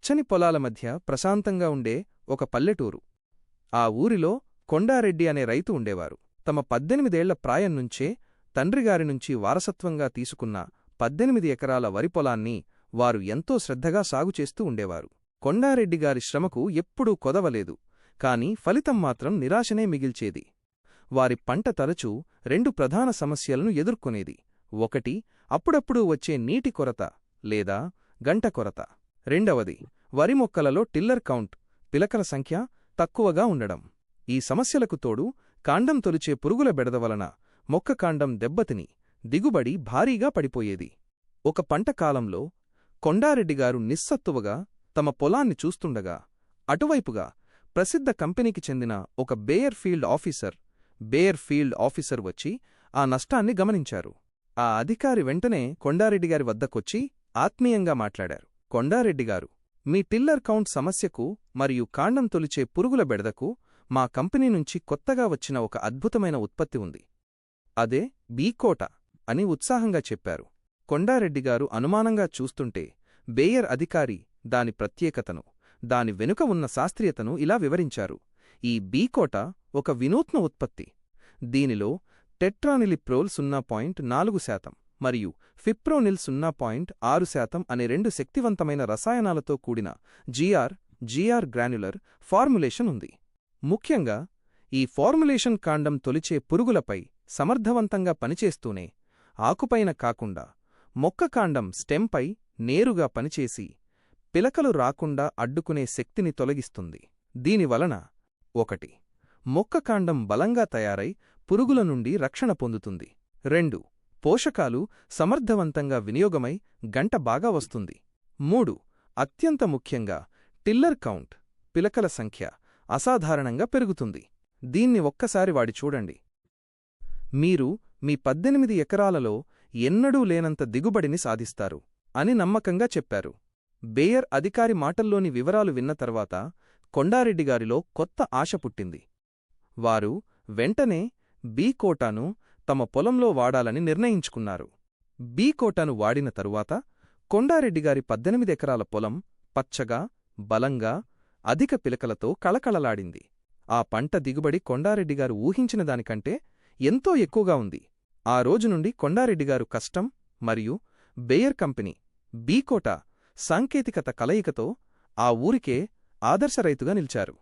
పచ్చని పొలాల మధ్య ప్రశాంతంగా ఉండే ఒక పల్లెటూరు. ఆ ఊరిలో కొండారెడ్డి అనే రైతు ఉండేవారు. తమ 18 ఏళ్ల ప్రాయం నుంచే తండ్రిగారినుంచి వారసత్వంగా తీసుకున్న 18 ఎకరాల వరి పొలాన్ని వారు ఎంతో శ్రద్ధగా సాగుచేస్తూ ఉండేవారు. కొండారెడ్డిగారి శ్రమకు ఎప్పుడూ కొదవలేదు, కాని ఫలితం మాత్రం నిరాశనే మిగిల్చేది. వారి పంట తరచూ 2 ప్రధాన సమస్యలను ఎదుర్కొనేది. ఒకటి, అప్పుడప్పుడు వచ్చే నీటి కొరత లేదా గంట కొరత. రెండవది, వరి మొక్కలలో టిల్లర్ కౌంట్, పిలకల సంఖ్య తక్కువగా ఉండడం. ఈ సమస్యలకు తోడు కాండం తొలిచే పురుగుల బెడద వలన మొక్క కాండం దెబ్బతిని దిగుబడి భారీగా పడిపోయేది. ఒక పంట కాలంలో కొండారెడ్డిగారు నిస్సత్తువగా తమ పొలాన్ని చూస్తుండగా అటువైపుగా ప్రసిద్ధ కంపెనీకి చెందిన ఒక బేయర్ ఫీల్డ్ ఆఫీసర్ వచ్చి ఆ నష్టాన్ని గమనించారు. ఆ అధికారి వెంటనే కొండారెడ్డిగారి వద్దకొచ్చి ఆత్మీయంగా మాట్లాడారు. కొండారెడ్డిగారు, మీ టిల్లర్ కౌంట్ సమస్యకు మరియు కాండం తొలిచే పురుగుల బెడదకు మా కంపెనీ నుంచి కొత్తగా వచ్చిన ఒక అద్భుతమైన ఉత్పత్తి ఉంది. అదే బీకోట అని ఉత్సాహంగా చెప్పారు. కొండారెడ్డిగారు అనుమానంగా చూస్తుంటే బేయర్ అధికారి దాని ప్రత్యేకతను, దాని వెనుక ఉన్న శాస్త్రీయతను ఇలా వివరించారు. ఈ బీకోట ఒక వినూత్న ఉత్పత్తి. దీనిలో టెట్రానిలిప్రోల్ 0.4% మరియు ఫిప్రోనిల్ 0.6% అనే 2 శక్తివంతమైన రసాయనాలతో కూడిన జిఆర్ గ్రాన్యులర్ ఫార్ములేషన్ ఉంది. ముఖ్యంగా ఈ ఫార్ములేషన్ కాండం తొలిచే పురుగులపై సమర్థవంతంగా పనిచేస్తూనే ఆకుపైన కాకుండా మొక్క కాండం స్టెంపై నేరుగా పనిచేసి పిలకలు రాకుండా అడ్డుకునే శక్తిని తొలగిస్తుంది. దీనివలన 1. మొక్క కాండం బలంగా తయారై పురుగుల నుండి రక్షణ పొందుతుంది. 2. పోషకాలు సమర్థవంతంగా వినియోగమై గంట బాగా వస్తుంది. 3. అత్యంత ముఖ్యంగా టిల్లర్ కౌంట్, పిలకల సంఖ్య అసాధారణంగా పెరుగుతుంది. దీన్ని ఒక్కసారి వాడి చూడండి. మీరు మీ 18 ఎకరాలలో ఎన్నడూ లేనంత దిగుబడిని సాధిస్తారు అని నమ్మకంగా చెప్పారు. బేయర్ అధికారి మాటల్లోని వివరాలు విన్న తర్వాత కొండారెడ్డిగారిలో కొత్త ఆశ పుట్టింది. వారు వెంటనే బీకోటాను తమ పొలంలో వాడాలని నిర్ణయించుకున్నారు. బీకోటాను వాడిన తరువాత కొండారెడ్డిగారి 18 ఎకరాల పొలం పచ్చగా, బలంగా, అధిక పిలకలతో కళకళలాడింది. ఆ పంట దిగుబడి కొండారెడ్డిగారు ఊహించిన దానికంటే ఎంతో ఎక్కువగా ఉంది. ఆ రోజు నుండి కొండారెడ్డిగారు కష్టం మరియు బేయర్ కంపెనీ, బీకోటా సాంకేతికత కలయికతో ఆ ఊరికే ఆదర్శ రైతుగా నిలిచారు.